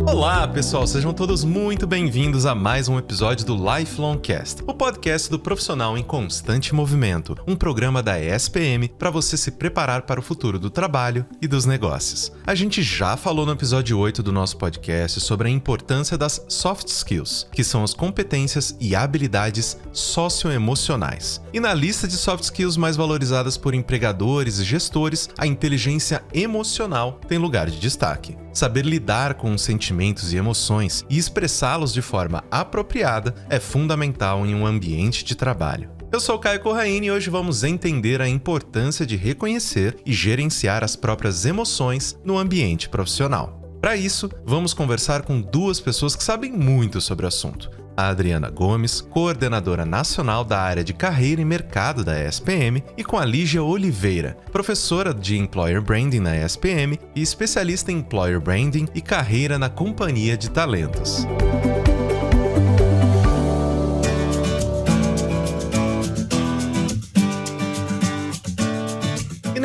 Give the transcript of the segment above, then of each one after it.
Olá, pessoal, sejam todos muito bem-vindos a mais um episódio do Lifelong Cast, o podcast do profissional em constante movimento, um programa da ESPM para você se preparar para o futuro do trabalho e dos negócios. A gente já falou no episódio 8 do nosso podcast sobre a importância das soft skills, que são as competências e habilidades socioemocionais. E na lista de soft skills mais valorizadas por empregadores e gestores, a inteligência emocional tem lugar de destaque. Saber lidar com os sentimentos e emoções e expressá-los de forma apropriada é fundamental em um ambiente de trabalho. Eu sou o Caio Corraine e hoje vamos entender a importância de reconhecer e gerenciar as próprias emoções no ambiente profissional. Para isso, vamos conversar com duas pessoas que sabem muito sobre o assunto. A Adriana Gomes, coordenadora nacional da área de carreira e mercado da ESPM, e com a Lígia Oliveira, professora de Employer Branding na ESPM e especialista em Employer Branding e carreira na companhia de talentos.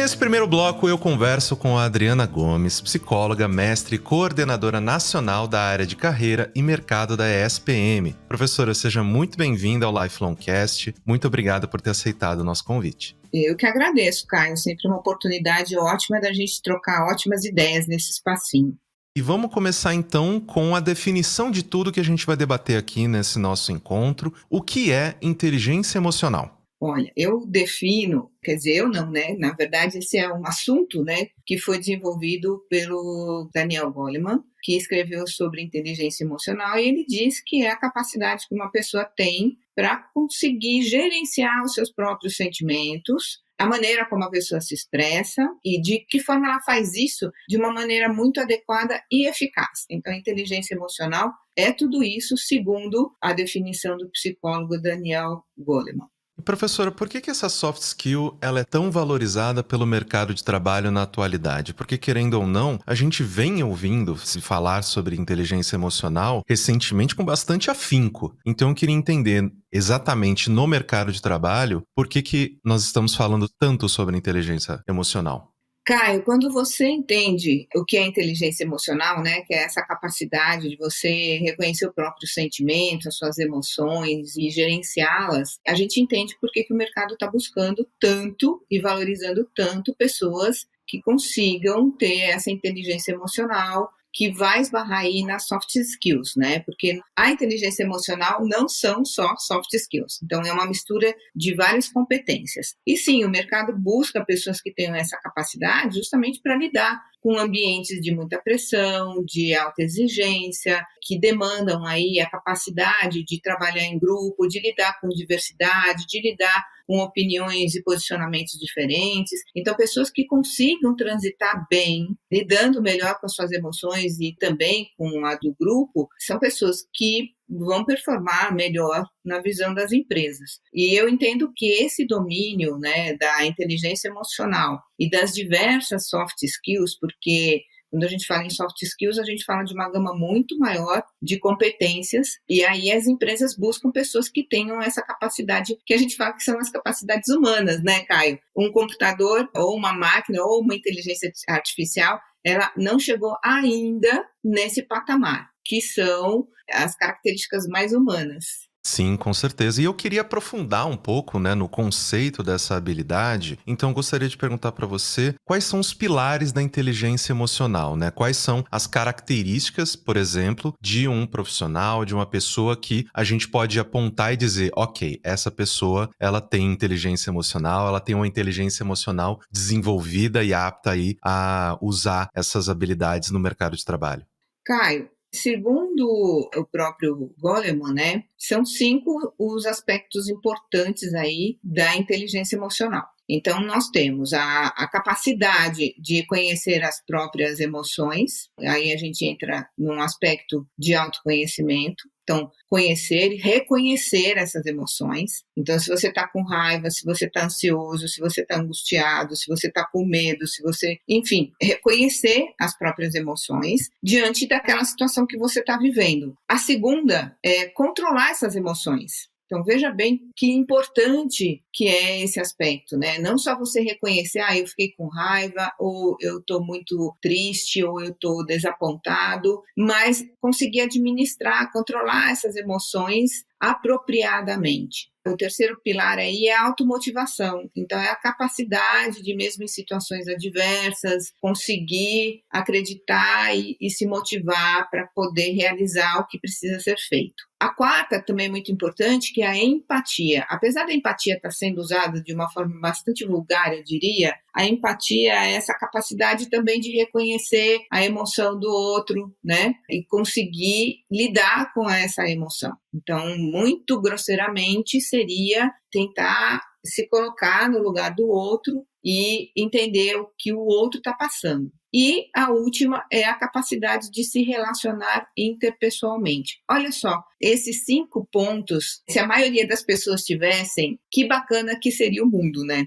Nesse primeiro bloco, eu converso com a Adriana Gomes, psicóloga, mestre e coordenadora nacional da área de carreira e mercado da ESPM. Professora, seja muito bem-vinda ao Lifelong Cast. Muito obrigado por ter aceitado o nosso convite. Eu que agradeço, Caio. Sempre uma oportunidade ótima da gente trocar ótimas ideias nesse espacinho. E vamos começar então com a definição de tudo que a gente vai debater aqui nesse nosso encontro. O que é inteligência emocional? Olha, eu defino, quer dizer, eu não, né? Na verdade, esse é um assunto, né, que foi desenvolvido pelo Daniel Goleman, que escreveu sobre inteligência emocional, e ele diz que é a capacidade que uma pessoa tem para conseguir gerenciar os seus próprios sentimentos, a maneira como a pessoa se expressa e de que forma ela faz isso de uma maneira muito adequada e eficaz. Então, a inteligência emocional é tudo isso, segundo a definição do psicólogo Daniel Goleman. Professora, por que essa soft skill ela é tão valorizada pelo mercado de trabalho na atualidade? Porque, querendo ou não, a gente vem ouvindo se falar sobre inteligência emocional recentemente com bastante afinco. Então, eu queria entender exatamente no mercado de trabalho por que nós estamos falando tanto sobre inteligência emocional. Caio, quando você entende o que é inteligência emocional, né, que é essa capacidade de você reconhecer o próprio sentimento, as suas emoções e gerenciá-las, a gente entende por que o mercado está buscando tanto e valorizando tanto pessoas que consigam ter essa inteligência emocional, que vai esbarrar aí nas soft skills, né? Porque a inteligência emocional não são só soft skills. Então, é uma mistura de várias competências. E sim, o mercado busca pessoas que tenham essa capacidade justamente para lidar com ambientes de muita pressão, de alta exigência, que demandam aí a capacidade de trabalhar em grupo, de lidar com diversidade, de lidar com opiniões e posicionamentos diferentes. Então, pessoas que consigam transitar bem, lidando melhor com as suas emoções e também com a do grupo, são pessoas que vão performar melhor na visão das empresas. E eu entendo que esse domínio, né, da inteligência emocional e das diversas soft skills, porque quando a gente fala em soft skills, a gente fala de uma gama muito maior de competências, e aí as empresas buscam pessoas que tenham essa capacidade, que a gente fala que são as capacidades humanas, né, Caio? Um computador, ou uma máquina, ou uma inteligência artificial, ela não chegou ainda nesse patamar, que são as características mais humanas. Sim, com certeza. E eu queria aprofundar um pouco, né, no conceito dessa habilidade. Então, gostaria de perguntar para você quais são os pilares da inteligência emocional, né? Quais são as características, por exemplo, de um profissional, de uma pessoa que a gente pode apontar e dizer, ok, essa pessoa, ela tem inteligência emocional, ela tem uma inteligência emocional desenvolvida e apta aí a usar essas habilidades no mercado de trabalho. Caio, segundo o próprio Goleman, né, são 5 os aspectos importantes aí da inteligência emocional. Então, nós temos a capacidade de conhecer as próprias emoções, aí a gente entra num aspecto de autoconhecimento. Então, conhecer e reconhecer essas emoções. Então, se você está com raiva, se você está ansioso, se você está angustiado, se você está com medo, se você... Enfim, reconhecer as próprias emoções diante daquela situação que você está vivendo. A segunda é controlar essas emoções. Então, veja bem que importante que é esse aspecto, né? Não só você reconhecer, eu fiquei com raiva, ou eu estou muito triste, ou eu estou desapontado, mas conseguir administrar, controlar essas emoções apropriadamente. O terceiro pilar aí é a automotivação. Então, é a capacidade de, mesmo em situações adversas, conseguir acreditar e se motivar para poder realizar o que precisa ser feito. A quarta, também muito importante, que é a empatia. Apesar da empatia estar sendo usada de uma forma bastante vulgar, eu diria, a empatia é essa capacidade também de reconhecer a emoção do outro, né? E conseguir lidar com essa emoção. Então, muito grosseiramente, seria tentar se colocar no lugar do outro e entender o que o outro está passando. E a última é a capacidade de se relacionar interpessoalmente. Olha só, esses 5 pontos, se a maioria das pessoas tivessem, que bacana que seria o mundo, né?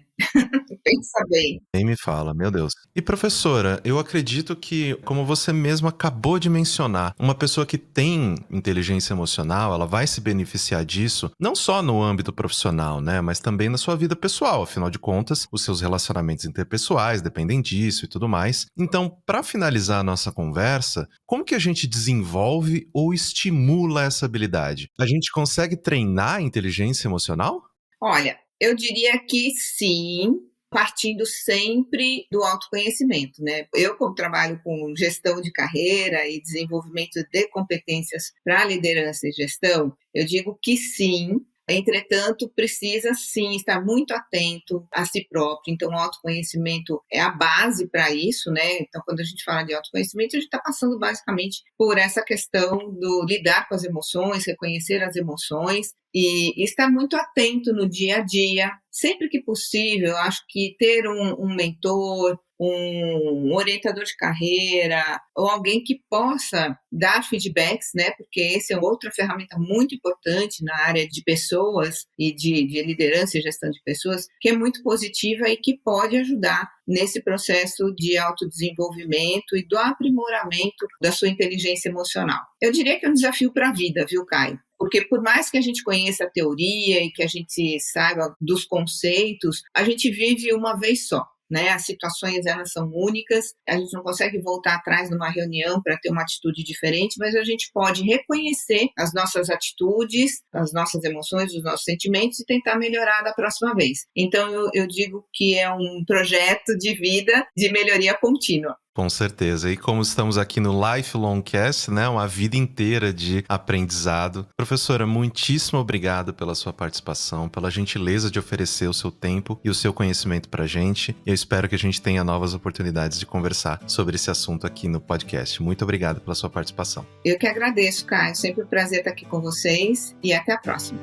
Pensa bem. Nem me fala, meu Deus. E professora, eu acredito que, como você mesma acabou de mencionar, uma pessoa que tem inteligência emocional, ela vai se beneficiar disso, não só no âmbito profissional, né, mas também na sua vida pessoal. Afinal de contas, os seus relacionamentos interpessoais dependem disso e tudo mais. Então, para finalizar a nossa conversa, como que a gente desenvolve ou estimula essa habilidade? A gente consegue treinar a inteligência emocional? Olha, eu diria que sim, partindo sempre do autoconhecimento, né? Eu, como trabalho com gestão de carreira e desenvolvimento de competências para liderança e gestão, eu digo que sim. Entretanto, precisa sim estar muito atento a si próprio. Então, o autoconhecimento é a base para isso, né? Então, quando a gente fala de autoconhecimento, a gente está passando basicamente por essa questão do lidar com as emoções, reconhecer as emoções e estar muito atento no dia a dia. Sempre que possível, eu acho que ter um mentor, um orientador de carreira ou alguém que possa dar feedbacks, né? Porque esse é outra ferramenta muito importante na área de pessoas e de liderança e gestão de pessoas, que é muito positiva e que pode ajudar nesse processo de autodesenvolvimento e do aprimoramento da sua inteligência emocional. Eu diria que é um desafio para a vida, viu, Caio? Porque por mais que a gente conheça a teoria e que a gente saiba dos conceitos, a gente vive uma vez só. Né? As situações elas são únicas, a gente não consegue voltar atrás numa reunião para ter uma atitude diferente, mas a gente pode reconhecer as nossas atitudes, as nossas emoções, os nossos sentimentos e tentar melhorar da próxima vez. Então eu digo que é um projeto de vida de melhoria contínua. Com certeza. E como estamos aqui no Lifelong Cast, né, uma vida inteira de aprendizado. Professora, muitíssimo obrigado pela sua participação, pela gentileza de oferecer o seu tempo e o seu conhecimento pra gente. Eu espero que a gente tenha novas oportunidades de conversar sobre esse assunto aqui no podcast. Muito obrigado pela sua participação. Eu que agradeço, Caio. Sempre um prazer estar aqui com vocês e até a próxima.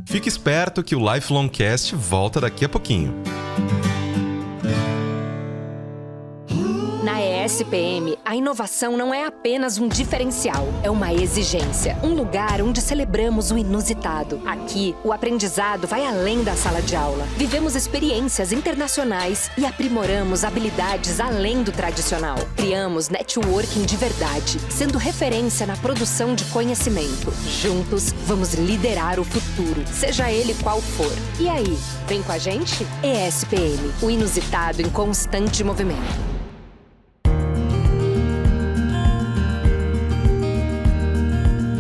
Fique esperto que o Lifelong Cast volta daqui a pouquinho. Na ESPM, a inovação não é apenas um diferencial, é uma exigência. Um lugar onde celebramos o inusitado. Aqui, o aprendizado vai além da sala de aula. Vivemos experiências internacionais e aprimoramos habilidades além do tradicional. Criamos networking de verdade, sendo referência na produção de conhecimento. Juntos, vamos liderar o futuro, seja ele qual for. E aí, vem com a gente? ESPM, o inusitado em constante movimento.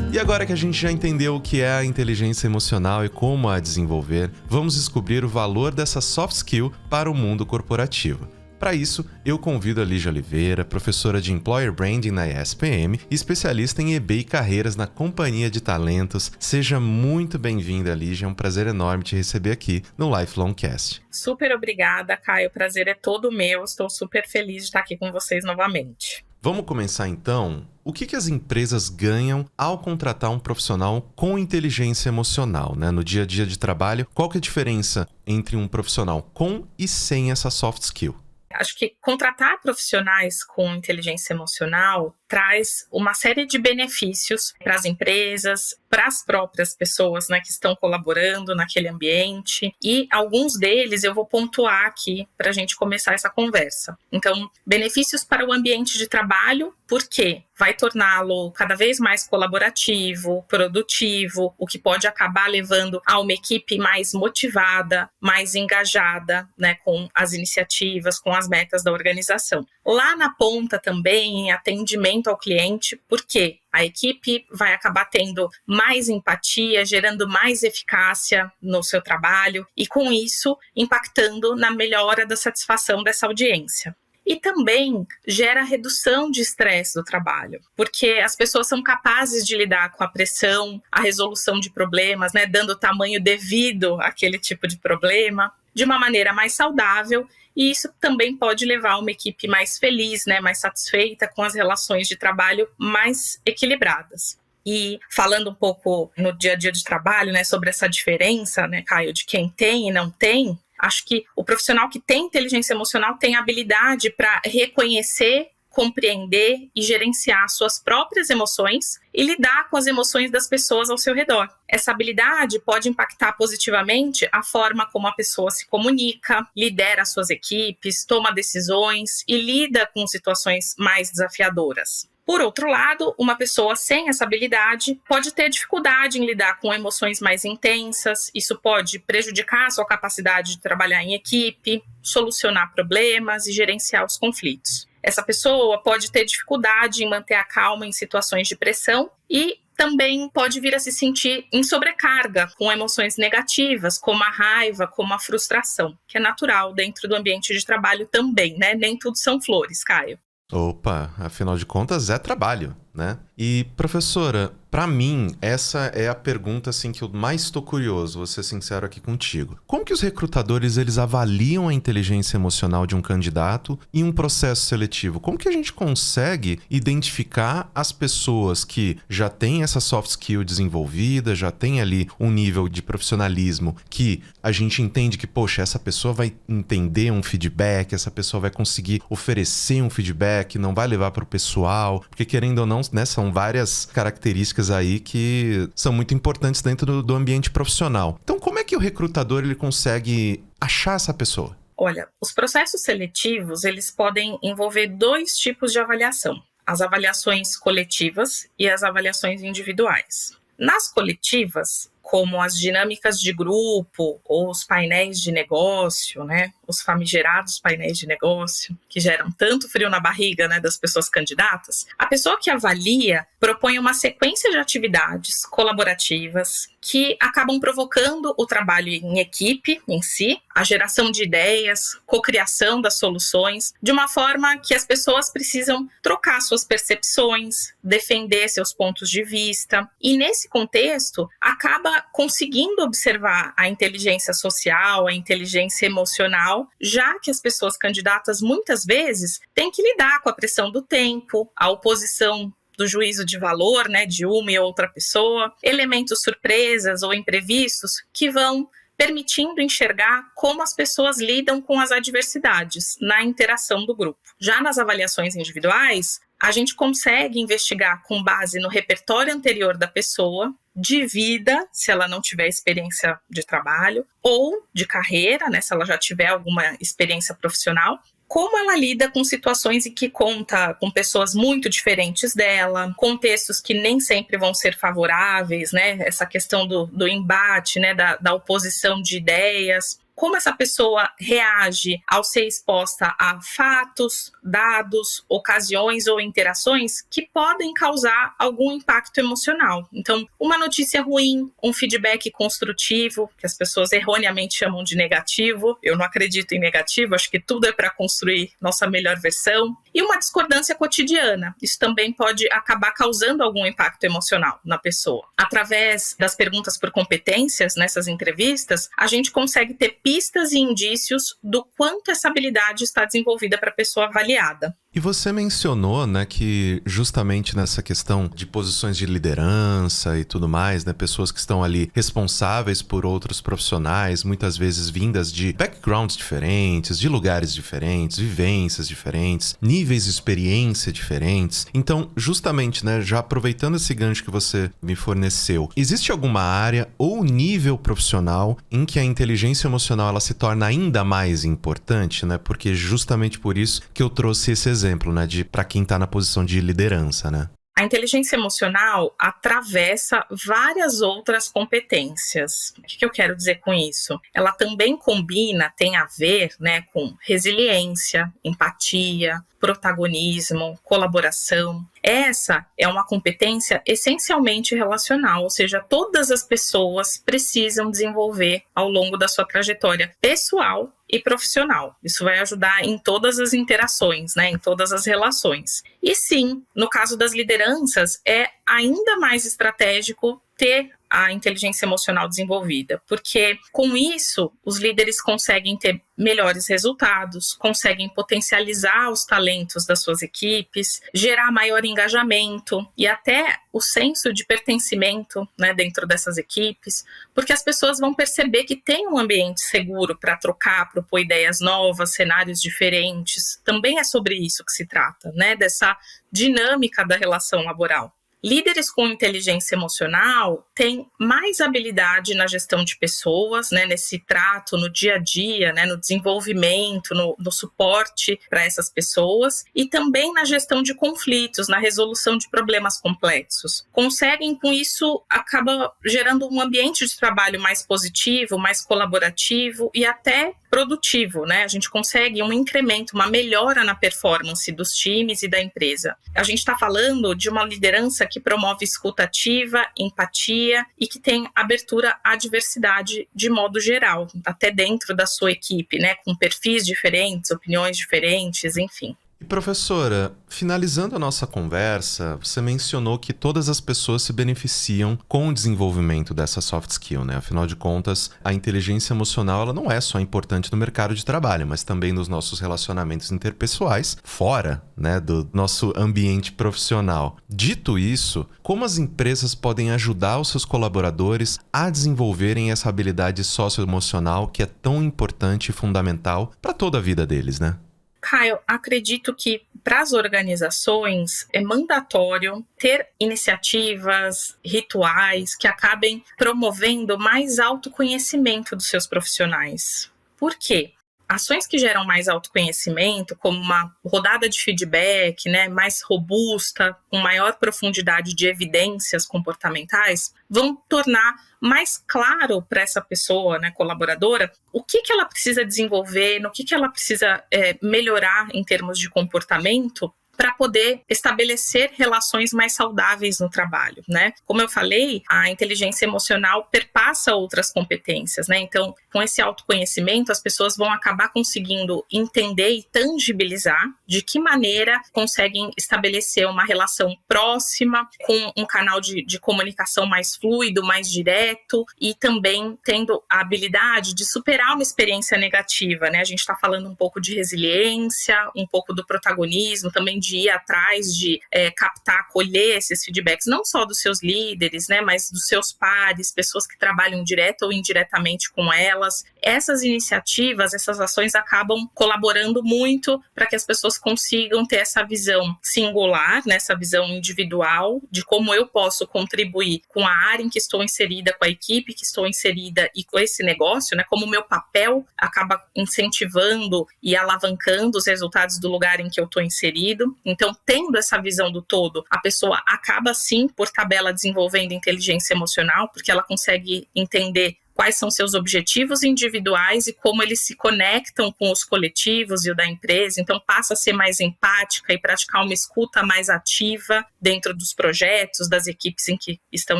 E agora que a gente já entendeu o que é a inteligência emocional e como a desenvolver, vamos descobrir o valor dessa soft skill para o mundo corporativo. Para isso, eu convido a Lígia Oliveira, professora de Employer Branding na ESPM e especialista em EB e carreiras na Companhia de Talentos. Seja muito bem-vinda, Lígia. É um prazer enorme te receber aqui no Lifelong Cast. Super obrigada, Caio. O prazer é todo meu. Estou super feliz de estar aqui com vocês novamente. Vamos começar então. O que as empresas ganham ao contratar um profissional com inteligência emocional, né? No dia a dia de trabalho, qual que é a diferença entre um profissional com e sem essa soft skill? Acho que contratar profissionais com inteligência emocional traz uma série de benefícios para as empresas, para as próprias pessoas, né, que estão colaborando naquele ambiente, e alguns deles eu vou pontuar aqui para a gente começar essa conversa. Então, benefícios para o ambiente de trabalho, porque vai torná-lo cada vez mais colaborativo, produtivo, o que pode acabar levando a uma equipe mais motivada, mais engajada, né, com as iniciativas, com as metas da organização. Lá na ponta também, em atendimento ao cliente, porque a equipe vai acabar tendo mais empatia, gerando mais eficácia no seu trabalho e, com isso, impactando na melhora da satisfação dessa audiência. E também gera redução de estresse do trabalho, porque as pessoas são capazes de lidar com a pressão, a resolução de problemas, né, dando o tamanho devido àquele tipo de problema, de uma maneira mais saudável, e isso também pode levar a uma equipe mais feliz, né, mais satisfeita, com as relações de trabalho mais equilibradas. E falando um pouco no dia a dia de trabalho, né, sobre essa diferença, né, Caio, de quem tem e não tem, acho que o profissional que tem inteligência emocional tem habilidade para reconhecer, compreender e gerenciar suas próprias emoções e lidar com as emoções das pessoas ao seu redor. Essa habilidade pode impactar positivamente a forma como a pessoa se comunica, lidera suas equipes, toma decisões e lida com situações mais desafiadoras. Por outro lado, uma pessoa sem essa habilidade pode ter dificuldade em lidar com emoções mais intensas, isso pode prejudicar a sua capacidade de trabalhar em equipe, solucionar problemas e gerenciar os conflitos. Essa pessoa pode ter dificuldade em manter a calma em situações de pressão e também pode vir a se sentir em sobrecarga com emoções negativas, como a raiva, como a frustração, que é natural dentro do ambiente de trabalho também, né? Nem tudo são flores, Caio. Opa, afinal de contas é trabalho, né? E, professora, pra mim, essa é a pergunta assim, que eu mais estou curioso, vou ser sincero aqui contigo. Como que os recrutadores eles avaliam a inteligência emocional de um candidato em um processo seletivo? Como que a gente consegue identificar as pessoas que já têm essa soft skill desenvolvida, já tem ali um nível de profissionalismo que a gente entende que, poxa, essa pessoa vai entender um feedback, essa pessoa vai conseguir oferecer um feedback, não vai levar para o pessoal, porque querendo ou não, né, são várias características aí que são muito importantes dentro do ambiente profissional. Então, como é que o recrutador ele consegue achar essa pessoa? Olha, os processos seletivos, eles podem envolver 2 tipos de avaliação: as avaliações coletivas e as avaliações individuais. Nas coletivas, como as dinâmicas de grupo ou os painéis de negócio, né? Os famigerados painéis de negócio, que geram tanto frio na barriga, né, das pessoas candidatas, a pessoa que avalia propõe uma sequência de atividades colaborativas que acabam provocando o trabalho em equipe em si, a geração de ideias, cocriação das soluções, de uma forma que as pessoas precisam trocar suas percepções, defender seus pontos de vista, e nesse contexto acaba conseguindo observar a inteligência social, a inteligência emocional, já que as pessoas candidatas muitas vezes têm que lidar com a pressão do tempo, a oposição do juízo de valor, né, de uma e outra pessoa, elementos surpresas ou imprevistos que vão permitindo enxergar como as pessoas lidam com as adversidades na interação do grupo. Já nas avaliações individuais, a gente consegue investigar com base no repertório anterior da pessoa, de vida, se ela não tiver experiência de trabalho, ou de carreira, né, se ela já tiver alguma experiência profissional, como ela lida com situações em que conta com pessoas muito diferentes dela, contextos que nem sempre vão ser favoráveis, né, essa questão do embate, né, da oposição de ideias. Como essa pessoa reage ao ser exposta a fatos, dados, ocasiões ou interações que podem causar algum impacto emocional. Então, uma notícia ruim, um feedback construtivo, que as pessoas erroneamente chamam de negativo, eu não acredito em negativo, acho que tudo é para construir nossa melhor versão, e uma discordância cotidiana. Isso também pode acabar causando algum impacto emocional na pessoa. Através das perguntas por competências nessas entrevistas, a gente consegue ter pistas e indícios do quanto essa habilidade está desenvolvida para a pessoa avaliada. E você mencionou, né, que justamente nessa questão de posições de liderança e tudo mais, né, pessoas que estão ali responsáveis por outros profissionais, muitas vezes vindas de backgrounds diferentes, de lugares diferentes, vivências diferentes, níveis de experiência diferentes. Então, justamente, né, já aproveitando esse gancho que você me forneceu, existe alguma área ou nível profissional em que a inteligência emocional ela se torna ainda mais importante, né? Porque justamente por isso que eu trouxe esse exemplo, né, de para quem está na posição de liderança, né? A inteligência emocional atravessa várias outras competências. O que eu quero dizer com isso? Ela também combina, tem a ver, né, com resiliência, empatia, protagonismo, colaboração. Essa é uma competência essencialmente relacional, ou seja, todas as pessoas precisam desenvolver ao longo da sua trajetória pessoal e profissional. Isso vai ajudar em todas as interações, né, em todas as relações. E sim, no caso das lideranças, é ainda mais estratégico ter a inteligência emocional desenvolvida, porque com isso os líderes conseguem ter melhores resultados, conseguem potencializar os talentos das suas equipes, gerar maior engajamento e até o senso de pertencimento, né, dentro dessas equipes, porque as pessoas vão perceber que tem um ambiente seguro para trocar, propor ideias novas, cenários diferentes. Também é sobre isso que se trata, né, dessa dinâmica da relação laboral. Líderes com inteligência emocional têm mais habilidade na gestão de pessoas, né, nesse trato no dia a dia, né, no desenvolvimento, no suporte para essas pessoas e também na gestão de conflitos, na resolução de problemas complexos. Conseguem, com isso, acaba gerando um ambiente de trabalho mais positivo, mais colaborativo e até produtivo, né? A gente consegue um incremento, uma melhora na performance dos times e da empresa. A gente está falando de uma liderança que promove escuta ativa, empatia e que tem abertura à diversidade de modo geral, até dentro da sua equipe, né? Com perfis diferentes, opiniões diferentes, enfim. E professora, finalizando a nossa conversa, você mencionou que todas as pessoas se beneficiam com o desenvolvimento dessa soft skill, né? Afinal de contas, a inteligência emocional ela não é só importante no mercado de trabalho, mas também nos nossos relacionamentos interpessoais, fora, né, do nosso ambiente profissional. Dito isso, como as empresas podem ajudar os seus colaboradores a desenvolverem essa habilidade socioemocional que é tão importante e fundamental para toda a vida deles, né? Caio, acredito que para as organizações é mandatório ter iniciativas, rituais que acabem promovendo mais autoconhecimento dos seus profissionais. Por quê? Ações que geram mais autoconhecimento, como uma rodada de feedback, né, mais robusta, com maior profundidade de evidências comportamentais, vão tornar mais claro para essa pessoa, né, colaboradora, o que ela precisa desenvolver, no que ela precisa melhorar em termos de comportamento, para poder estabelecer relações mais saudáveis no trabalho, né? Como eu falei, a inteligência emocional perpassa outras competências, né? Então, com esse autoconhecimento, as pessoas vão acabar conseguindo entender e tangibilizar de que maneira conseguem estabelecer uma relação próxima, com um canal de comunicação mais fluido, mais direto e também tendo a habilidade de superar uma experiência negativa, né? A gente está falando um pouco de resiliência, um pouco do protagonismo, também de ir atrás, de captar, colher esses feedbacks, não só dos seus líderes, né, mas dos seus pares, pessoas que trabalham direto ou indiretamente com elas. Essas iniciativas, essas ações acabam colaborando muito para que as pessoas consigam ter essa visão singular, né, essa visão individual de como eu posso contribuir com a área em que estou inserida, com a equipe que estou inserida e com esse negócio, né, como o meu papel acaba incentivando e alavancando os resultados do lugar em que eu estou inserido. Então, tendo essa visão do todo, a pessoa acaba sim, por tabela, desenvolvendo inteligência emocional, porque ela consegue entender quais são seus objetivos individuais e como eles se conectam com os coletivos e o da empresa. Então, passa a ser mais empática e praticar uma escuta mais ativa dentro dos projetos, das equipes em que estão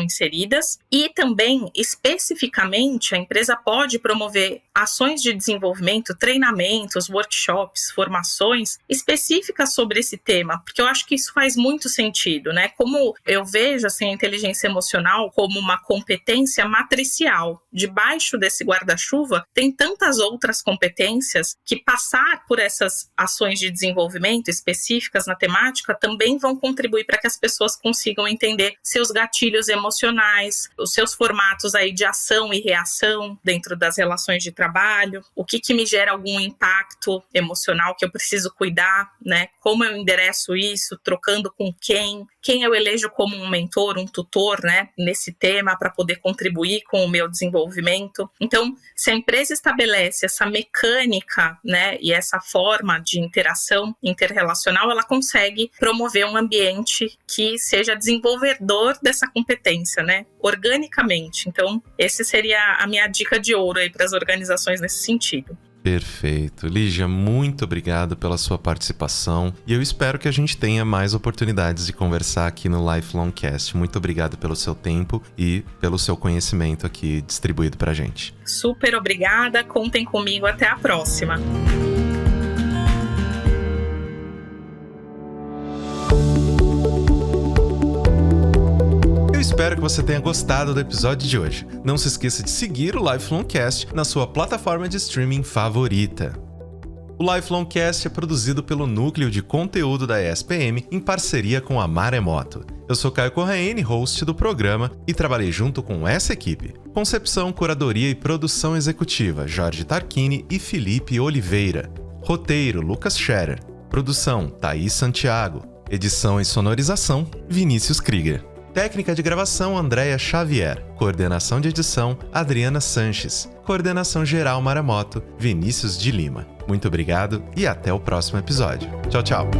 inseridas. E também, especificamente, a empresa pode promover ações de desenvolvimento, treinamentos, workshops, formações específicas sobre esse tema, porque eu acho que isso faz muito sentido, né? Como eu vejo assim, a inteligência emocional como uma competência matricial, de debaixo desse guarda-chuva tem tantas outras competências que passar por essas ações de desenvolvimento específicas na temática também vão contribuir para que as pessoas consigam entender seus gatilhos emocionais, os seus formatos aí de ação e reação dentro das relações de trabalho, o que me gera algum impacto emocional que eu preciso cuidar, né? Como eu endereço isso, trocando com quem eu elejo como um mentor, um tutor, né, nesse tema para poder contribuir com o meu desenvolvimento. Então, se a empresa estabelece essa mecânica, né, e essa forma de interação interrelacional, ela consegue promover um ambiente que seja desenvolvedor dessa competência, né, organicamente. Então, esse seria a minha dica de ouro aí para as organizações nesse sentido. Perfeito. Lígia, muito obrigado pela sua participação e eu espero que a gente tenha mais oportunidades de conversar aqui no Lifelong Cast. Muito obrigado pelo seu tempo e pelo seu conhecimento aqui distribuído pra gente. Super obrigada, contem comigo, até a próxima. Espero que você tenha gostado do episódio de hoje. Não se esqueça de seguir o Lifelong Cast na sua plataforma de streaming favorita. O Lifelong Cast é produzido pelo Núcleo de Conteúdo da ESPM em parceria com a Maremoto. Eu sou Caio Corraine, host do programa, e trabalhei junto com essa equipe. Concepção, curadoria e produção executiva, Jorge Tarquini e Felipe Oliveira. Roteiro, Lucas Scherer. Produção, Thaís Santiago. Edição e sonorização, Vinícius Krieger. Técnica de gravação, Andréia Xavier. Coordenação de edição, Adriana Sanches. Coordenação geral, Maremoto, Vinícius de Lima. Muito obrigado e até o próximo episódio. Tchau, tchau.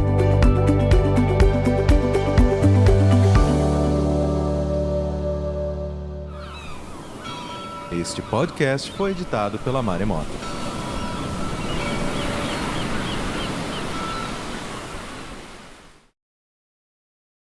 Este podcast foi editado pela Maremoto.